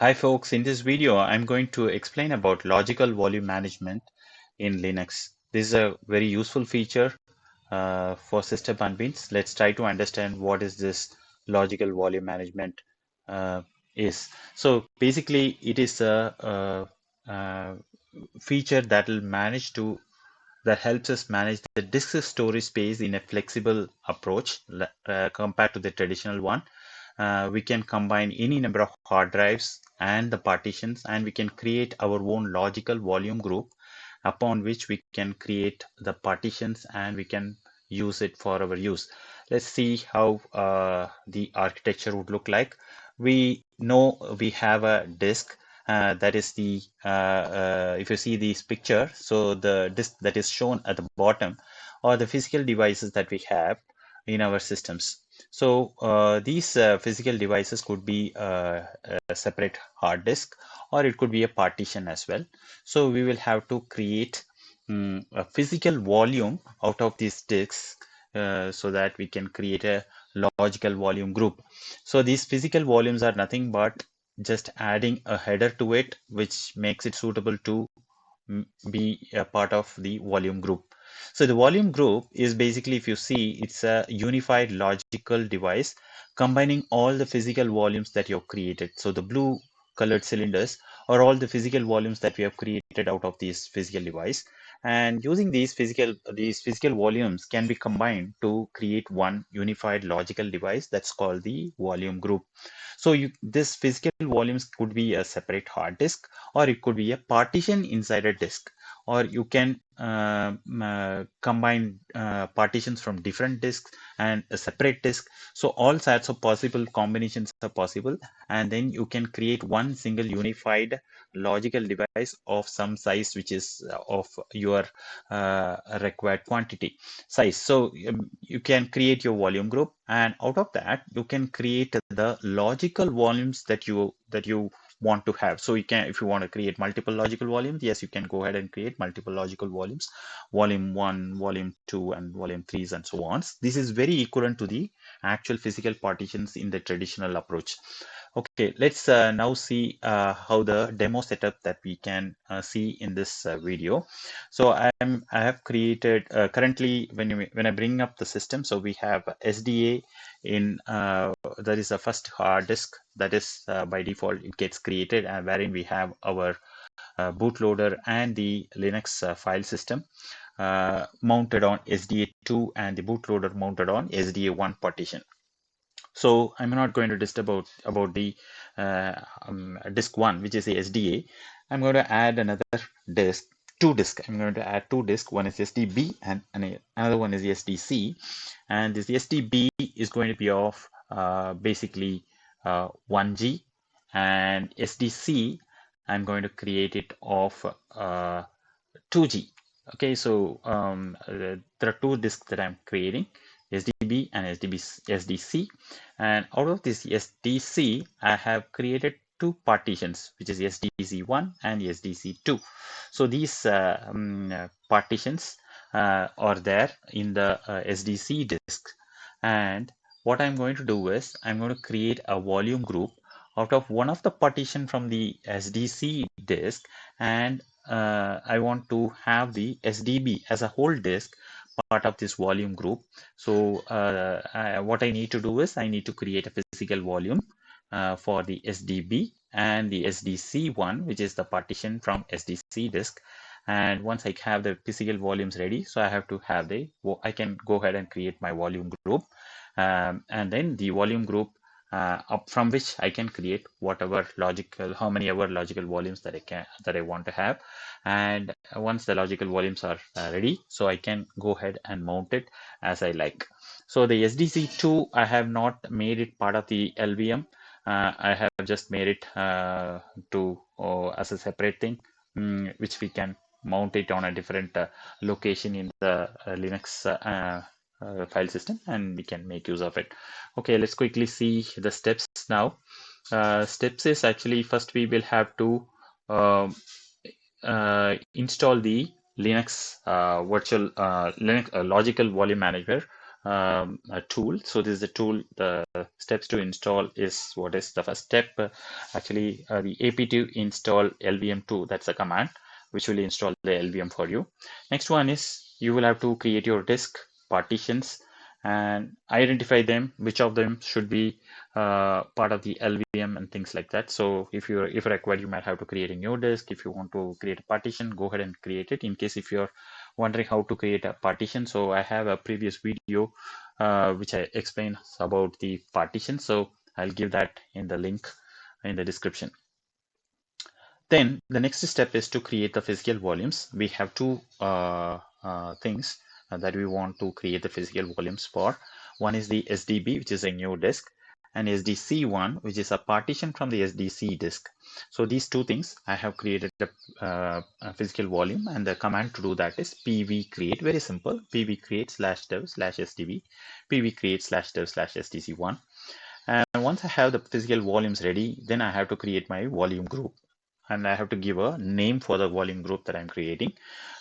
Hi folks, in this video I'm going to explain about logical volume management in Linux. This is a very useful feature for system admins. Let's try to understand what is this logical volume management uh, is. So basically it is a feature that helps us manage the disk storage space in a flexible approach compared to the traditional one. We can combine any number of hard drives and the partitions, and we can create our own logical volume group upon which we can create the partitions and we can use it for our use. Let's see how the architecture would look like. We know we have a disk. That is if you see this picture, so the disk that is shown at the bottom are the physical devices that we have in our systems. So these physical devices could be a separate hard disk, or it could be a partition as well. So we will have to create a physical volume out of these disks so that we can create a logical volume group. So these physical volumes are nothing but just adding a header to it, which makes it suitable to be a part of the volume group. So the volume group is basically, if you see, it's a unified logical device combining all the physical volumes that you have created. So the blue colored cylinders are all the physical volumes that we have created out of this physical device. And using these physical volumes can be combined to create one unified logical device that's called the volume group. So this physical volumes could be a separate hard disk, or it could be a partition inside a disk, or you can combine partitions from different disks and a separate disk. So all sorts of possible combinations are possible, and then you can create one single unified logical device of some size which is of your required quantity size. So you can create your volume group, and out of that you can create the logical volumes that you want to have. So you can, if you want to create multiple logical volumes, yes, you can go ahead and create multiple logical volumes, volume 1, volume 2, and volume 3s, and so on. This is very equivalent to the actual physical partitions in the traditional approach. Okay, let's now see how the demo setup that we can see in this video. So I have created currently, when I bring up the system, so we have SDA in that is a first hard disk that is by default it gets created, and wherein we have our bootloader and the Linux file system mounted on SDA2, and the bootloader mounted on SDA1 partition. So I'm not going to disturb about the disk one, which is the SDA. I'm going to add another disk, two disk. I'm going to add two disk. One is SDB and another one is the SDC. And this SDB is going to be of basically 1G, and SDC I'm going to create it of 2G. Okay, so there are two disks that I'm creating, SDB and SDC. And out of this SDC, I have created two partitions, which is SDC1 and SDC2. So these partitions are there in the SDC disk. And what I'm going to do is I'm going to create a volume group out of one of the partition from the SDC disk, and I want to have the SDB as a whole disk part of this volume group. So what I need to do is I need to create a physical volume for the SDB and the SDC one, which is the partition from SDC disk. And once I have the physical volumes ready, so I have to have I can go ahead and create my volume group, and then the volume group up from which I can create whatever logical, how many ever logical volumes that I want to have. And once the logical volumes are ready, so I can go ahead and mount it as I like. So the SDC2, I have not made it part of the LVM. I have just made it as a separate thing, which we can mount it on a different location in the Linux file system, and we can make use of it. Okay, let's quickly see the steps now. Steps is actually, first we will have to um, install the Linux virtual Linux logical volume manager tool. So this is the tool. The steps to install is what is the first step. Actually, the apt install lvm2. That's a command which will install the LVM for you. Next one is you will have to create your disk partitions and identify them, which of them should be part of the LVM and things like that. So if required, you might have to create a new disk. If you want to create a partition, go ahead and create it. In case if you're wondering how to create a partition, so I have a previous video which I explain about the partition. So I'll give that in the link in the description. Then the next step is to create the physical volumes. We have two things that we want to create the physical volumes for. One is the SDB, which is a new disk, and SDC1, which is a partition from the SDC disk. So these two things, I have created a physical volume, and the command to do that is pv create. Very simple. Pv create /dev/sdb, pv create /dev/sdc1. And once I have the physical volumes ready, then I have to create my volume group. And I have to give a name for the volume group that I'm creating.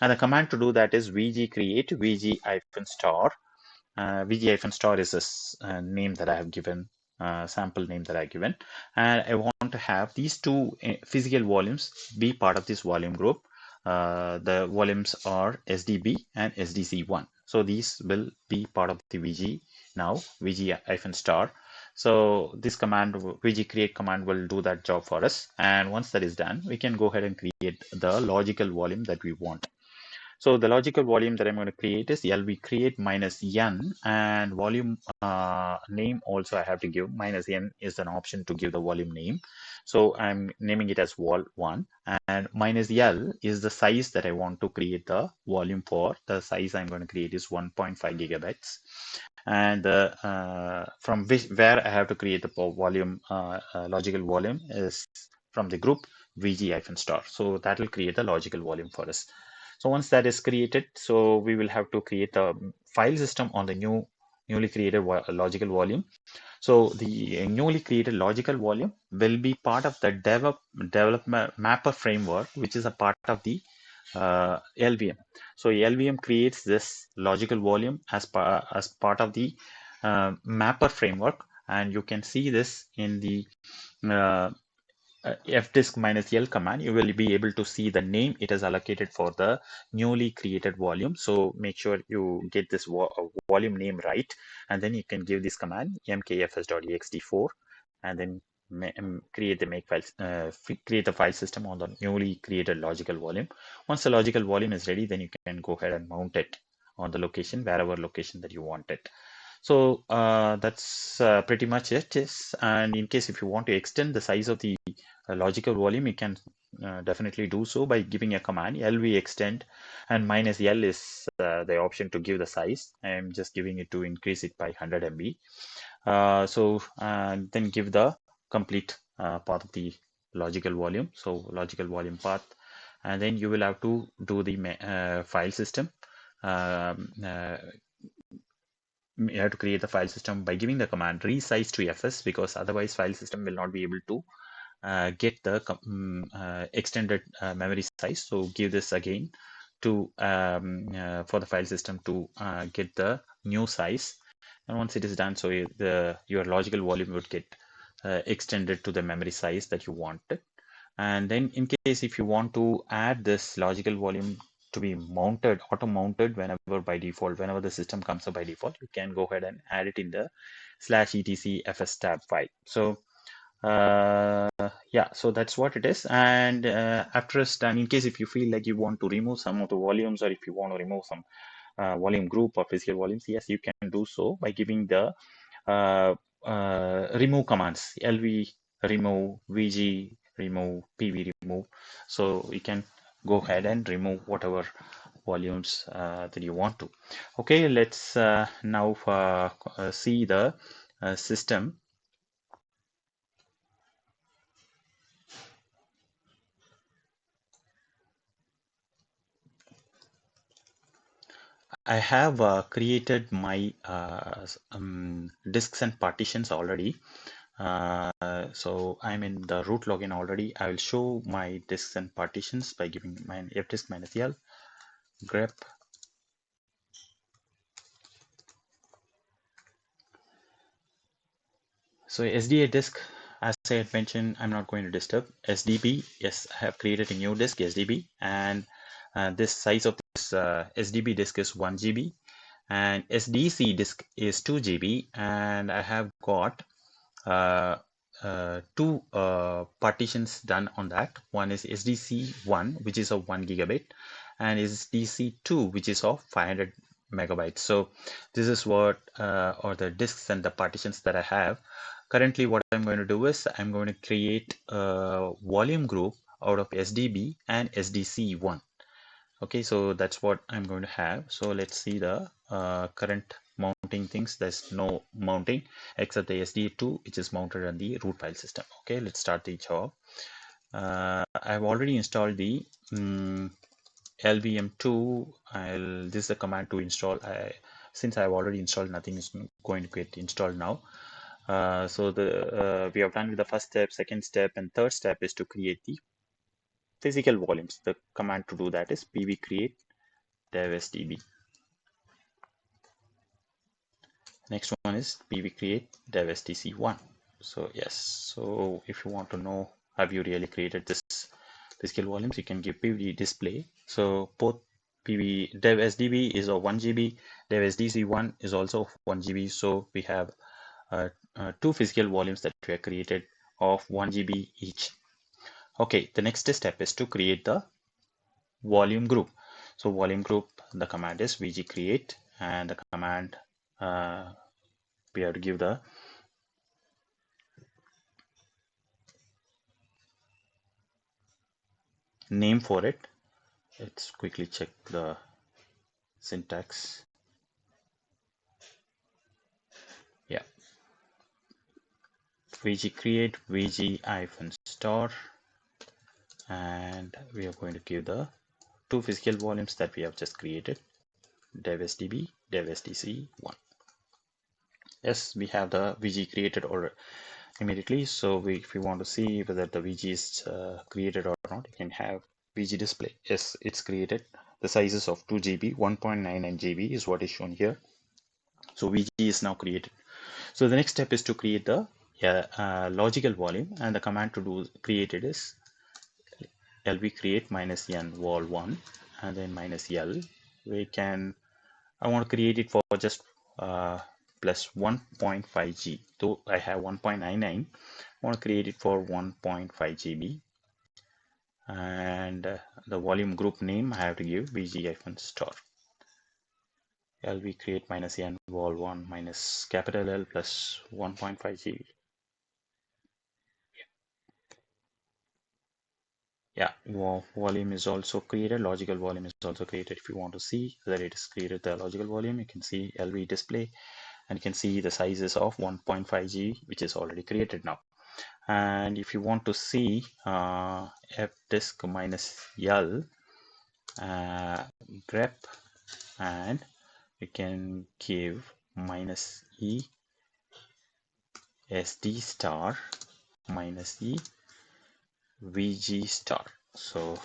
And the command to do that is vg create vg-star. vg-star is a name that I have given, sample name that I've given. And I want to have these two physical volumes be part of this volume group. The volumes are SDB and SDC1. So these will be part of the VG now, vg-star. So this command, vg create command, will do that job for us. And once that is done, we can go ahead and create the logical volume that we want. So the logical volume that I'm going to create is lv create -n, and volume name also I have to give. -n is an option to give the volume name. So I'm naming it as vol1, and -l is the size that I want to create the volume for. The size I'm going to create is 1.5 gigabytes. And from where I have to create the volume, logical volume is from the group vg-star. So that will create the logical volume for us. So once that is created, so we will have to create a file system on the newly created logical volume. So the newly created logical volume will be part of the development mapper framework, which is a part of the LVM. So LVM creates this logical volume as part of the mapper framework, and you can see this in the uh, fdisk -l command. You will be able to see the name it is allocated for the newly created volume. So make sure you get this volume name right, and then you can give this command mkfs.ext4, and then create the create the file system on the newly created logical volume. Once the logical volume is ready, then you can go ahead and mount it on the location, wherever location that you want it. So that's pretty much it. Yes. And in case if you want to extend the size of the logical volume, you can definitely do so by giving a command lv extend, and -l is the option to give the size. I am just giving it to increase it by 100 MB. Then give the complete path of the logical volume. So logical volume path, and then you will have to do the file system. You have to create the file system by giving the command resize to fs, because otherwise file system will not be able to get the extended memory size. So give this again to for the file system to get the new size. And once it is done, so your logical volume would get extended to the memory size that you wanted. And then in case if you want to add this logical volume to be mounted, auto mounted whenever by default, whenever the system comes up by default, you can go ahead and add it in the /etc fs tab file. So yeah, so that's what it is. And after it's done, in case if you feel like you want to remove some of the volumes, or if you want to remove some volume group or physical volumes, yes, you can do so by giving the remove commands: lv remove, vg remove, pv remove. So you can go ahead and remove whatever volumes that you want to. Okay, let's now see the system. I have created my disks and partitions already. So I'm in the root login already. I will show my disks and partitions by giving my fdisk -l grep So SDA disk, as I had mentioned, I'm not going to disturb. SDB, yes, I have created a new disk, SDB, and this size of this SDB disk is 1 GB, and SDC disk is 2 GB, and I have got uh, two partitions done on that. One is SDC1, which is of 1 gigabit, and SDC2, which is of 500 megabytes. So this is what or the disks and the partitions that I have. Currently, what I'm going to do is I'm going to create a volume group out of SDB and SDC1. Okay, so that's what I'm going to have. So let's see the current mounting things. There's no mounting except the SD2, which is mounted on the root file system. Okay, let's start the job. I've already installed the LVM2. This is the command to install. Since I've already installed, nothing is going to get installed now. So we have done with the first step, second step, and third step is to create the physical volumes. The command to do that is pv create dev sdb. Next one is pv create dev stc1. So yes, so if you want to know have you really created this physical volumes, you can give pv display. So both pv dev sdb is of 1 GB, dev sdc1 is also 1 GB. So we have two physical volumes that we have created of 1 GB each. Okay, the next step is to create the volume group. So volume group, the command is vg create, and the command we have to give the name for it. Let's quickly check the syntax. Yeah, vg create vg hyphen star, and we are going to give the two physical volumes that we have just created, dev sdb, dev stc1. Yes, we have the vg created or immediately. So if we want to see whether the vg is created or not, you can have vg display. Yes, it's created. The sizes of 2 GB, 1.99 GB is what is shown here. So vg is now created. So the next step is to create the logical volume, and the command to do create it is lv create minus n vol1 and then minus l. We can, I want to create it for just plus 1.5 G. Though I have 1.99, I want to create it for 1.5 GB. And the volume group name I have to give vg-star. lv create minus n vol1 minus capital L plus 1.5 GB. Yeah, volume is also created. Logical volume is also created. If you want to see that it is created the logical volume, you can see LV display, and you can see the sizes of 1.5 G, which is already created now. And if you want to see f disk minus L grep, and we can give minus E SD star minus E VG star. So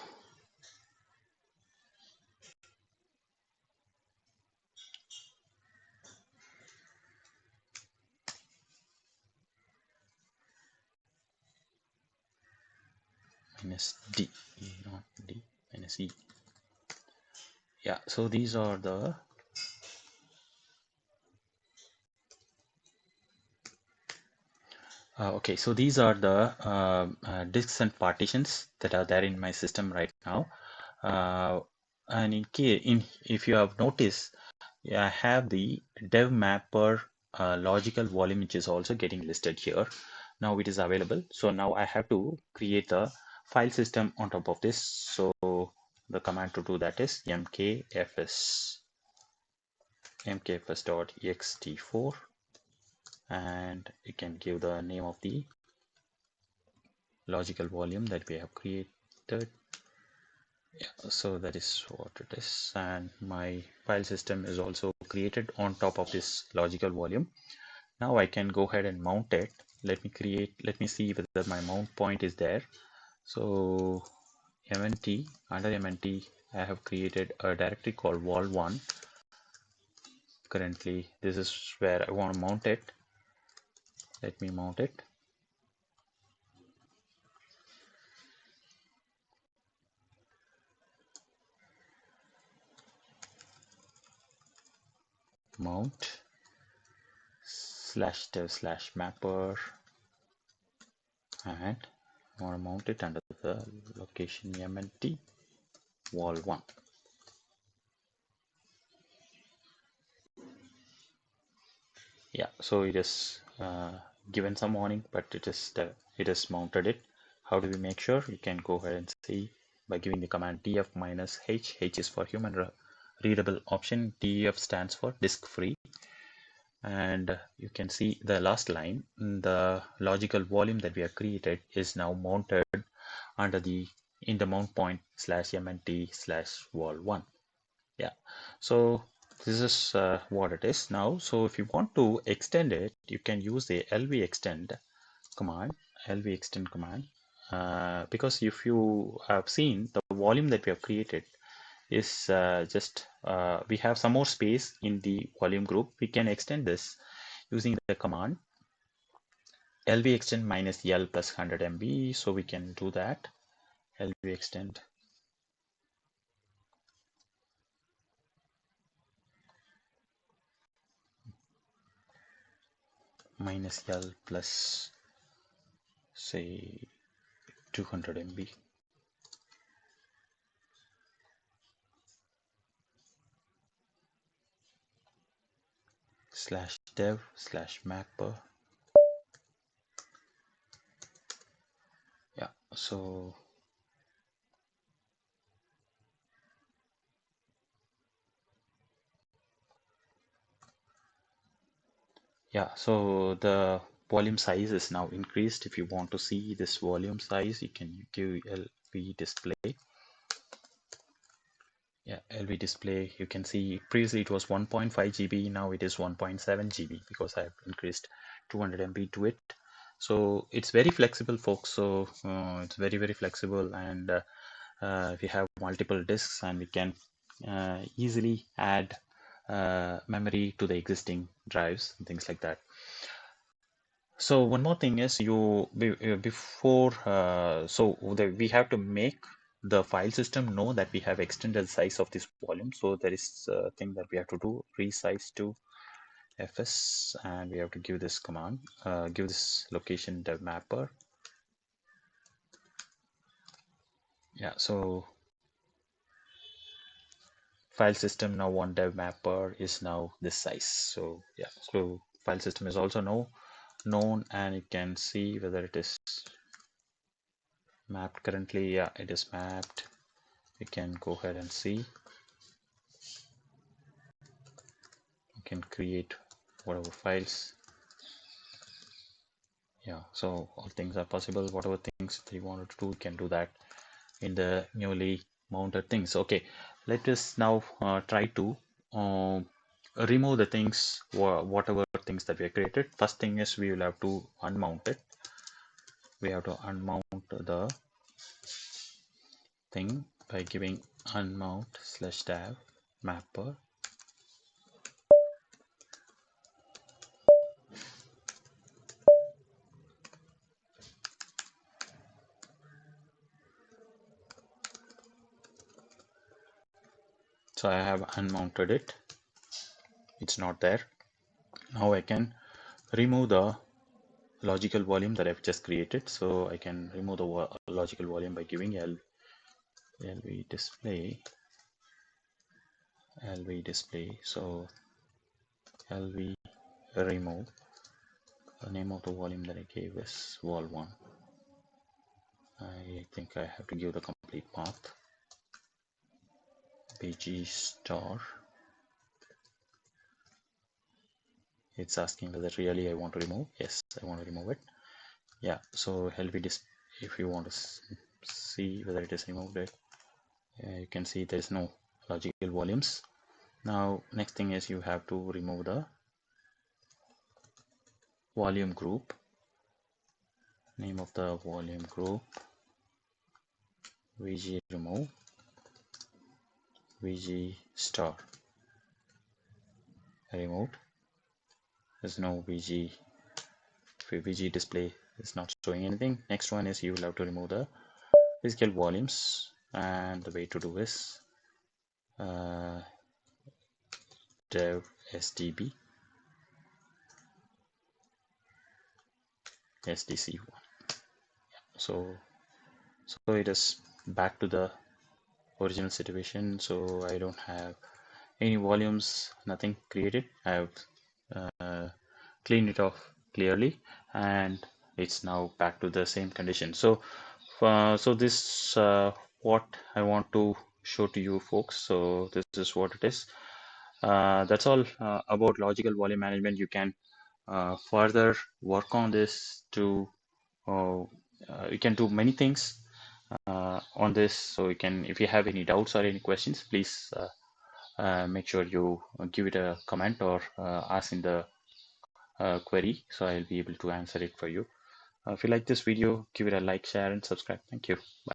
minus D, not D, minus E. Yeah, so these are the okay, so these are the disks and partitions that are there in my system right now. And if you have noticed, I have the dev mapper logical volume, which is also getting listed here. Now it is available. So now I have to create the file system on top of this. So the command to do that is mkfs.ext4, and you can give the name of the logical volume that we have created. Yeah, so that is what it is, and my file system is also created on top of this logical volume. Now I can go ahead and mount it. Let me see whether my mount point is there. So mnt, under mnt I have created a directory called vol1. Currently this is where I want to mount it. Let me mount it. Mount /dev/mapper, and I want to mount it under the location MNT wall 1. Yeah, so it is given some warning, but it is mounted it. How do we make sure? You can go ahead and see by giving the command df-h. H is for human readable option. Df stands for disk free, and you can see the last line. The logical volume that we have created is now mounted under the in the mount point /mnt/wall1. Yeah, so this is what it is now. So if you want to extend it, you can use the lvextend command, because if you have seen the volume that we have created is we have some more space in the volume group. We can extend this using the command lvextend -l plus 100 MB. So we can do that. Lvextend -l plus, say, 200 MB. /dev/mapper. Yeah, so the volume size is now increased. If you want to see this volume size, you can give LV display. Yeah, LV display, you can see previously it was 1.5 GB, now it is 1.7 GB because I've increased 200 MB to it. So it's very flexible, folks. So it's very flexible, and we have multiple disks, and we can easily add memory to the existing drives and things like that. So one more thing is before we have to make the file system know that we have extended the size of this volume. So there is a thing that we have to do, resize to fs, and we have to give this command, give this location dev mapper. Yeah, so file system now one dev mapper is now this size. So yeah, so file system is also known, and you can see whether it is mapped currently. Yeah, it is mapped. We can go ahead and see. You can create whatever files. Yeah, so all things are possible. Whatever things that you wanted to do, you can do that in the newly mounted things. Okay, let us now try to remove the things, whatever things that we have created. First thing is we will have to unmount it. We have to unmount the thing by giving unmount /dev mapper. So I have unmounted it. It's not there. Now I can remove the logical volume that I've just created. So I can remove the logical volume by giving LV display. So LV remove. The name of the volume that I gave is wall1. I think I have to give the complete path. bg star. It's asking whether really I want to remove. Yes, I want to remove it. Yeah, so LV display, if you want to see whether it is removed, you can see there is no logical volumes. Now next thing is you have to remove the volume group. Name of the volume group, vg remove, vg star. Removed. There's no vg VG display is not showing anything. Next one is you will have to remove the physical volumes, and the way to do is uh, dev sdb sdc1. So it is back to the original situation. So I don't have any volumes, nothing created. I have uh, cleaned it off clearly, and it's now back to the same condition. So this what I want to show to you folks. So this is what it is. That's all about logical volume management. You can further work on this to uh, you can do many things on this. So you can, if you have any doubts or any questions, please make sure you give it a comment or ask in the query, so I'll be able to answer it for you. If you like this video, give it a like, share, and subscribe. Thank you. Bye.